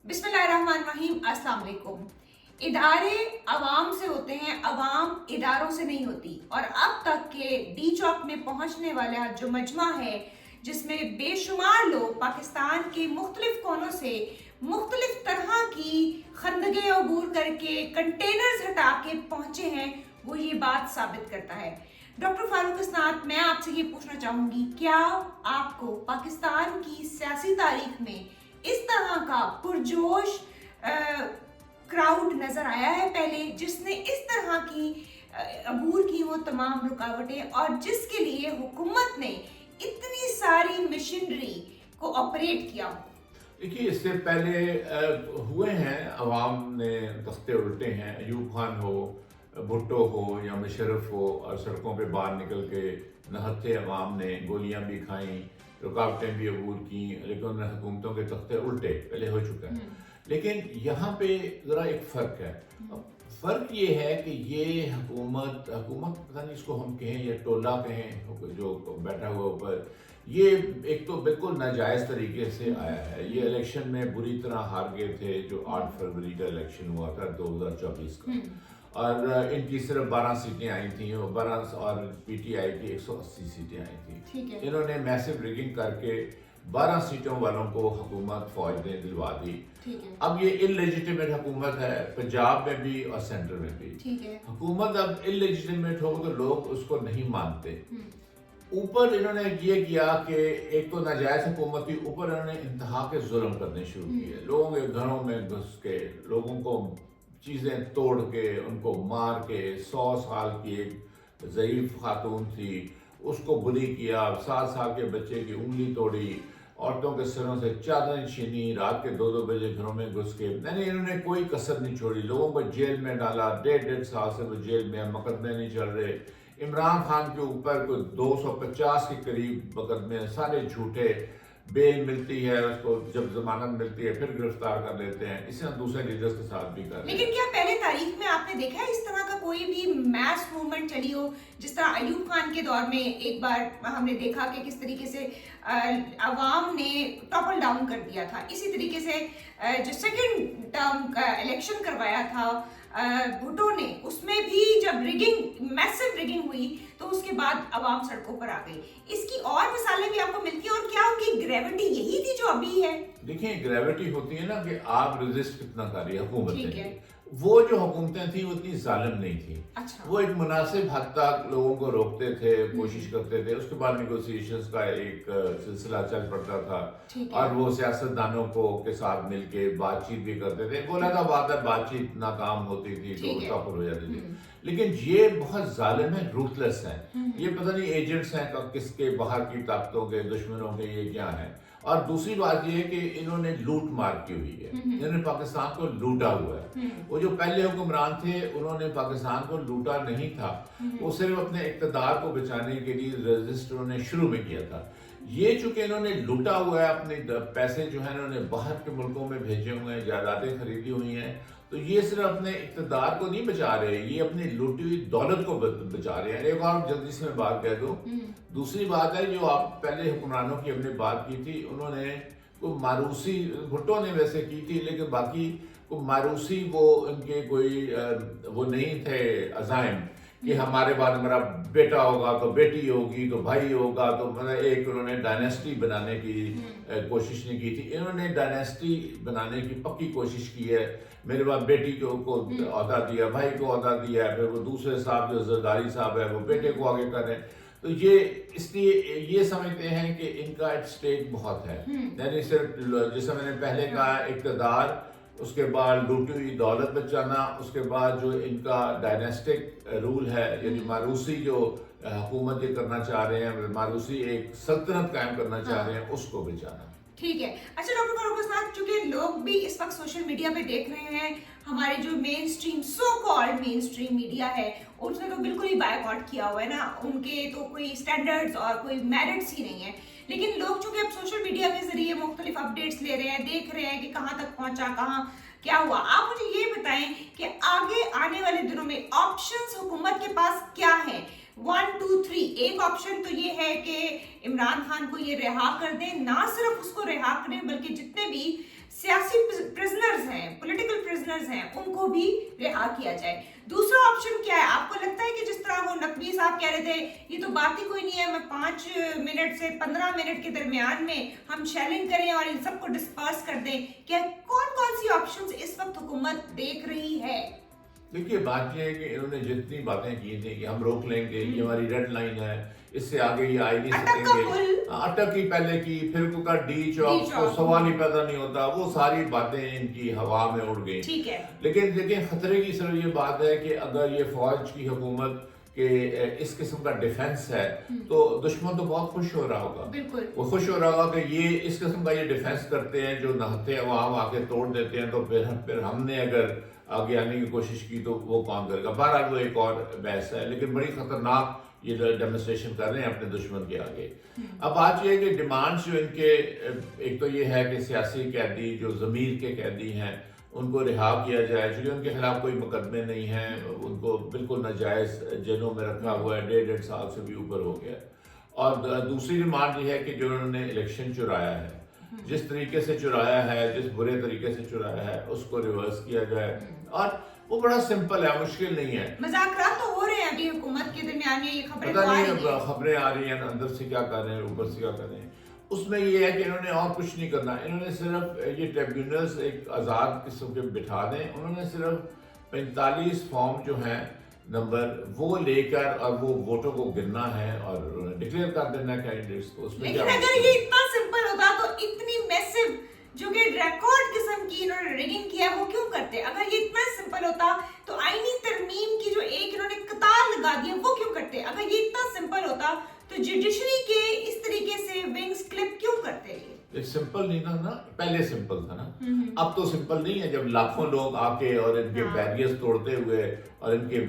बिस्मिल्लाहिर्रहमानिर्रहीम। अस्सलाम वालेकुम। इदारे अवाम से होते हैं, अवाम इदारों से नहीं होती। और अब तक के डी चौक में पहुंचने वाला जो मजमा है, जिसमें बेशुमार लोग पाकिस्तान के मुख्तलिफ कोनों से मुख्तलिफ तरह की खंदगे अबूर करके कंटेनर्स हटा के पहुंचे हैं, वो ये बात साबित करता है। डॉक्टर फारूक इसनात, मैं आपसे ये पूछना चाहूंगी, क्या आपको पाकिस्तान की सियासी तारीख में इस तरह का पुरजोश क्राउड नजर आया है पहले, जिसने इस तरह की अबूर की वो तमाम रुकावटें और जिसके लिए हुकूमत ने इतनी सारी मशीनरी को ऑपरेट किया हो? देखिए, इससे पहले हुए हैं, अवाम ने तख्ते उल्टे हैं। अयूब खान हो, भुट्टो हो या मुशर्रफ हो, और सड़कों पे बाहर निकल के नहत्ते अवाम ने गोलियां भी खाई, रुकावटें भी अबूर की, लेकिन हुकूमतों के तख्ते उल्टे पहले हो चुका है। लेकिन यहाँ पे ज़रा एक फ़र्क है। फ़र्क ये है कि ये हुकूमत पता नहीं इसको हम कहें या टोला कहें, जो बैठा हुआ ऊपर, ये एक तो बिल्कुल नाजायज़ तरीके से आया है। ये इलेक्शन में बुरी तरह हार गए थे, जो 8 फरवरी का इलेक्शन हुआ था 2024 का, और इनकी सिर्फ 12 सीटें आई थी, 12 और पीटीआई की 180 सीटें आई थी। इन्होंने मैसिव रिगिंग करके 12 सीटों वालों को हुकूमत फौज ने दिलवा दी। अब ये इलेजिटिमेट हुकूमत है, पंजाब में भी और सेंटर में भी। हुकूमत अब इलेजिटिमेट हो तो लोग उसको नहीं मानते। ऊपर इन्होंने ये किया कि एक तो नाजायज हुकूमत थी, ऊपर इन्होंने इंतहा के जुल्म करने शुरू किए। लोगों के घरों में घुस के, लोगों को चीज़ें तोड़ के, उनको मार के, 100 साल की एक ज़ईफ़ खातून थी उसको बुली किया, 7 साल के बच्चे की उंगली तोड़ी, औरतों के सिरों से चादरें छीनी, रात के 2-2 बजे घरों में घुस के, नहीं, इन्होंने कोई कसर नहीं छोड़ी, लोगों को जेल में डाला। 1.5 साल से वो जेल में, मुकदमे नहीं चल रहे। इमरान खान के ऊपर कोई 250 के करीब मुकदमे, सारे झूठे। बेल मिलती है उसको, जब जमानत मिलती है फिर गिरफ्तार कर लेते हैं। इसी तरह दूसरे लीडर्स के साथ भी कर रहे हैं। लेकिन क्या पहले तारीख में आपने देखा है इस तरह का कोई भी मैस मूवमेंट चली हो? जिस तरह अयूब खान के दौर में एक बार हमने देखा कि किस तरीके से अवाम ने टॉपल डाउन कर दिया था। इसी तरीके से जो सेकंड टर्म का इलेक्शन करवाया था भुट्टो ने, उसमें भी जब मैसिव रिगिंग हुई तो उसके बाद अवाम सड़कों पर आ गई। इसकी और मिसालें भी आपको मिलती हैं, और क्या उनकी ग्रेविटी यही थी जो अभी है? देखिए, ग्रेविटी होती है ना कि आप रेजिस्ट कितना कर रही है हुकूमतें। है। वो जो हुकूमतें थी वो इतनी जालिम नहीं थी। अच्छा। वो एक मुनासिब हद तक लोगों को रोकते थे, कोशिश करते थे। उसके बाद निगोसिएशंस का एक सिलसिला चल पड़ता था, और वो सियासतदानों को के साथ मिलके बातचीत भी करते थे। बोला था बातचीत नाकाम होती थी तो टॉपर हो जाती थी। लेकिन ये बहुत जालिम है, रूथलेस है। ये पता नहीं एजेंट्स हैं किसके, बाहर की ताकतों के, दुश्मनों के, ये क्या है। और दूसरी बात ये है कि इन्होंने लूट मार की हुई है, इन्होंने पाकिस्तान को लूटा हुआ है। वो जो पहले हुक्मरान थे उन्होंने पाकिस्तान को लूटा नहीं था, वो सिर्फ अपने इक़्तिदार को बचाने के लिए रजिस्ट उन्होंने शुरू में किया था। ये चूंकि इन्होंने लूटा हुआ है, अपने पैसे जो है इन्होंने बाहर के मुल्कों में भेजे हुए हैं, जायदादें खरीदी हुई हैं, तो ये सिर्फ अपने इक़्तिदार को नहीं बचा रहे, ये अपनी लूटी हुई दौलत को बचा रहे हैं। एक और जल्दी से मैं बात कह दूं, दूसरी बात है जो आप पहले हुक्मरानों की हमने बात की थी, उन्होंने कोई मारूसी, भुट्टो ने वैसे की थी, लेकिन बाकी को मारूसी वो उनके कोई वो नहीं थे अज़ाइम कि हमारे बाद हमारा बेटा होगा तो बेटी होगी तो भाई होगा, तो मतलब एक उन्होंने डायनेस्टी बनाने की कोशिश नहीं की थी। इन्होंने डायनेस्टी बनाने की पक्की कोशिश की है। मेरे बाद बेटी को ओहदा दिया, भाई को ओहदा दिया, फिर वो दूसरे साहब जो जरदारी साहब है वो बेटे को आगे कर रहे हैं। तो ये इसलिए ये समझते हैं कि इनका एट स्टेक बहुत है। यानी सिर्फ जैसे मैंने पहले कहा, इक़्तिदार, उसके बाद लूटी हुई दौलत बचाना, उसके बाद जो इनका डायनेस्टिक रूल है, यानी मारूसी जो हुकूमत ये करना चाह रहे हैं, मारूसी एक सल्तनत कायम करना चाह रहे हैं, उसको बचाना। ठीक है। अच्छा डॉक्टर फारूक इसनात, चूंकि लोग भी इस वक्त सोशल मीडिया पे देख रहे हैं, हमारे जो main stream so called main stream media है, उसने तो बिल्कुल ही बायकॉट किया हुआ है ना, उनके तो कोई स्टैंडर्ड्स और कोई मेरिट्स ही नहीं है। लेकिन लोग चूंकि अब सोशल मीडिया के जरिए मुख्तलिफ अपडेट्स ले रहे हैं, देख रहे हैं कि कहाँ तक पहुंचा, कहाँ क्या हुआ। आप मुझे ये बताएं कि आगे आने वाले दिनों में ऑप्शंस हुकूमत के पास क्या है? 1 2 3। एक ऑप्शन तो ये है कि इमरान खान को ये रिहा कर दें, ना सिर्फ उसको रिहा करें बल्कि जितने भी سیاسی پرزنرز ہیں، پولیٹیکل پرزنرز ہیں، ان کو بھی رہا کیا جائے. دوسرا آپشن کیا ہے؟ آپ کو لگتا ہے کہ جس طرح وہ نقوی صاحب کہہ رہے تھے یہ تو بات ہی کوئی نہیں ہے، میں 5 منٹ سے 15 منٹ کے درمیان میں ہم شیلنگ کریں اور ان سب کو ڈسپرس کر دیں، کیا کون سی آپشنز اس وقت حکومت دیکھ رہی ہے؟ دیکھیے بات یہ ہے کہ انہوں نے جتنی باتیں کی تھیں کہ ہم روک لیں گے، یہ ہماری ریڈ لائن ہے، اس سے آگے یہ آئی نہیں سکیں گے، اٹک کی پہلے کی، پھر کو کا ڈی چوک، تو سوال ہی پیدا نہیں ہوتا، وہ ساری باتیں ان کی ہوا میں اڑ گئی. ٹھیک ہے، لیکن دیکھیں خطرے کی صرف یہ بات ہے کہ اگر یہ فوج کی حکومت کہ اس قسم کا ڈیفنس ہے تو دشمن تو بہت خوش ہو رہا ہوگا. بالکل وہ خوش ہو رہا ہوگا کہ یہ اس قسم کا یہ ڈیفنس کرتے ہیں جو نہتے عوام آ کے توڑ دیتے ہیں، تو پھر ہم نے اگر آگے آنے کی کوشش کی تو وہ کون کرے گا. بہرحال وہ ایک اور بحث ہے، لیکن بڑی خطرناک یہ ڈیمونسٹریشن کر رہے ہیں اپنے دشمن کے آگے. اب بات یہ ہے کہ ڈیمانڈز جو ان کے، ایک تو یہ ہے کہ سیاسی قیدی جو ضمیر کے قیدی ہیں ان کو رہا کیا جائے، چونکہ ان کے خلاف کوئی مقدمے نہیں ہیں، ان کو بالکل ناجائز جیلوں میں رکھا ہوا ہے، 1.5 سال سے بھی اوپر ہو گیا. اور دوسری ڈیمانڈ یہ ہے کہ جو انہوں نے الیکشن چرایا ہے، جس طریقے سے چرایا ہے، جس برے طریقے سے چرایا ہے، اس کو ریورس کیا جائے. اور وہ بڑا سمپل ہے، مشکل نہیں ہے. مذاکرات تو ہو رہے ہیں ابھی حکومت کے درمیان، یہ خبریں پتہ نہیں خبریں آ رہی ہیں اندر سے کیا کر رہے ہیں، اوپر سے کیا کر رہے ہیں. اس میں یہ ہے کہ انہوں نے اور کچھ نہیں کرنا، انہوں نے صرف یہ ٹریبیونلز ایک آزاد قسم کے بٹھا دیں. انہوں نے صرف 45 فارم جو ہیں نمبر وہ لے کر اور وہ ووٹوں کو گننا ہے اور ڈکلیئر کر دینا کینڈیڈیٹس کو. اس میں لیکن اگر یہ اتنا سمپل ہوتا تو اتنی میسو جو کہ ریکارڈ قسم کی انہوں نے ریگنگ کیا وہ کیوں کرتے؟ اگر یہ اتنا سمپل ہوتا تو آئینی ترمیم کی جو ایک انہوں نے قطار لگا دی وہ کیوں کرتے؟ اگر یہ اتنا سمپل ہوتا تو جوڈیشری کے اس طریقے سے ونگز کلپ کیوں کرتے؟ یہ سمپل نہیں تھا نا، پہلے سمپل تھا نا، اب تو سمپل نہیں ہے. جب لاکھوں لوگ آ کے اور ان کے بیریئرز توڑتے ہوئے اور ان کے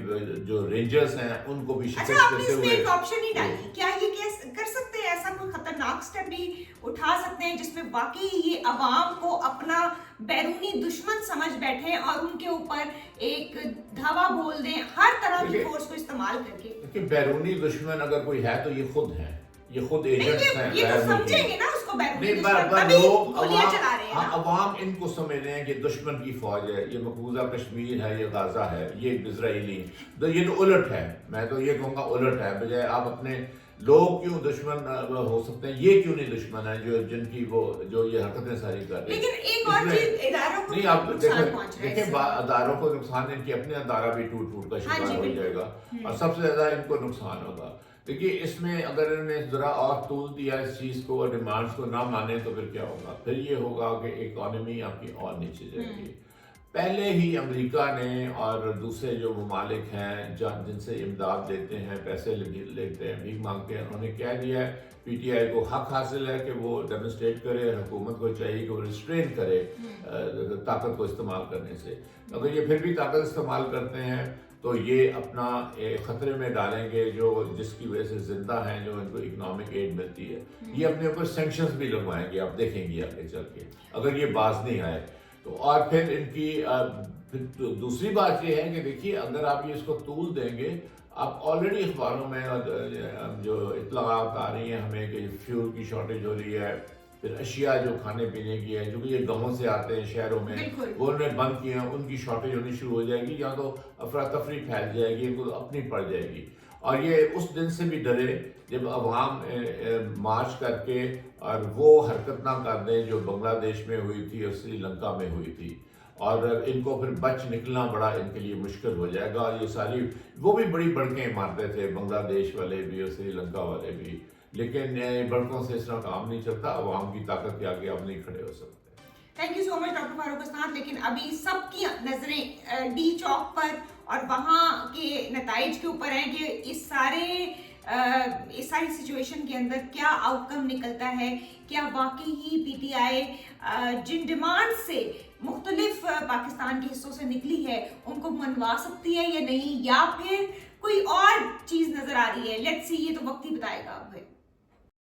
جو رینجرز ہیں ان کو بھی شکست دیتے ہوئے. ایک آپشن ہی ڈالی، کیا یہ کر سکتے ہیں ایسا کوئی خطرناک سٹیپ بھی اٹھا سکتے ہیں جس میں واقعی یہ عوام کو اپنا بیرونی دشمن سمجھ بیٹھے اور ان کے اوپر ایک دھاوا بول دیں ہر طرح کی فورس کو استعمال کر کے؟ کہ بیرونی دشمن اگر کوئی ہے تو یہ خود ہے، یہ خود ایجنٹس ہیں. یہ تو سمجھیں گے نا اس کو بیرونی دشمن، تبھی گولیاں چلا رہے ہیں. عوام ان کو سمجھ رہے ہیں کہ دشمن کی فوج ہے، یہ مقبوضہ کشمیر ہے، یہ غازہ ہے، یہ اسرائیلی. یہ تو الٹ ہے، میں تو یہ کہوں گا الٹ ہے. بجائے آپ اپنے لوگ کیوں دشمن ہو سکتے ہیں، یہ کیوں نہیں دشمن ہے جن کی وہ جو یہ حرکتیں ساری کر رہے ہیں. لیکن ایک اور چیز، اداروں کو نہیں، آپ نقصان پہنچ رہا ہے. دیکھیں اداروں کو نقصان، ان کی اپنے ادارہ بھی ٹوٹ کا شکار ہو جائے گا اور سب سے زیادہ ان کو نقصان ہوگا. دیکھیے اس میں اگر انہوں نے ذرا اور طول دیا اس چیز کو اور ڈیمانڈز کو نہ مانے تو پھر کیا ہوگا؟ پھر یہ ہوگا کہ اکانومی آپ کی اور نیچے جائے گی. پہلے ہی امریکہ نے اور دوسرے جو ممالک ہیں جن سے امداد لیتے ہیں، پیسے لیتے ہیں، بھیک مانگتے ہیں، انہوں نے کہہ دیا ہے پی ٹی آئی کو حق حاصل ہے کہ وہ ڈیمونسٹریٹ کرے، حکومت کو چاہیے کہ وہ ریسٹرین کرے طاقت کو استعمال کرنے سے. اگر یہ پھر بھی طاقت استعمال کرتے ہیں تو یہ اپنا خطرے میں ڈالیں گے جو جس کی وجہ سے زندہ ہیں، جو ان کو اکنامک ایڈ ملتی ہے. یہ اپنے اوپر سینکشنز بھی لگوائیں گے، آپ دیکھیں گے آگے چل کے اگر یہ باز نہیں آئے تو. اور پھر ان کی دوسری بات یہ ہے کہ دیکھیے اگر آپ یہ اس کو طول دیں گے، آپ آلریڈی اخباروں میں جو اطلاعات آ رہی ہیں ہمیں کہ فیول کی شارٹیج ہو رہی ہے، پھر اشیاء جو کھانے پینے کی ہے جو کہ یہ گاؤں سے آتے ہیں شہروں میں، وہ انہوں نے بند کیے ہیں، ان کی شارٹیج ہونی شروع ہو جائے گی، یا تو افراتفری پھیل جائے گی، ان کو اپنی پڑ جائے گی. اور یہ اس دن سے بھی ڈرے جب عوام مارچ کر کے اور وہ حرکت نہ کر دیں جو بنگلہ دیش میں ہوئی تھی اور سری لنکا میں ہوئی تھی، اور ان کو پھر بچ نکلنا بڑا ان کے لیے مشکل ہو جائے گا. اور یہ ساری وہ بھی بڑی بڑکیں مارتے تھے، بنگلہ دیش والے بھی اور سری لنکا والے بھی، لیکن بڑکوں سے اس طرح کام نہیں چلتا. عوام کی طاقت کے آگے آپ نہیں کھڑے ہو سکتے. Thank you so much doctor Farooq اسناد. لیکن ابھی سب کی نظریں ڈی چوک پر اور وہاں کے نتائج کے اوپر ہیں کہ اس ساری سچویشن کے اندر کیا آؤٹ کم نکلتا ہے. کیا واقعی ہی پی ٹی آئی جن ڈیمانڈ سے مختلف پاکستان کے حصوں سے نکلی ہے ان کو منوا سکتی ہے یا نہیں، یا پھر کوئی اور چیز نظر آ رہی ہے؟ لیٹس سی، یہ تو وقت ہی بتائے گا.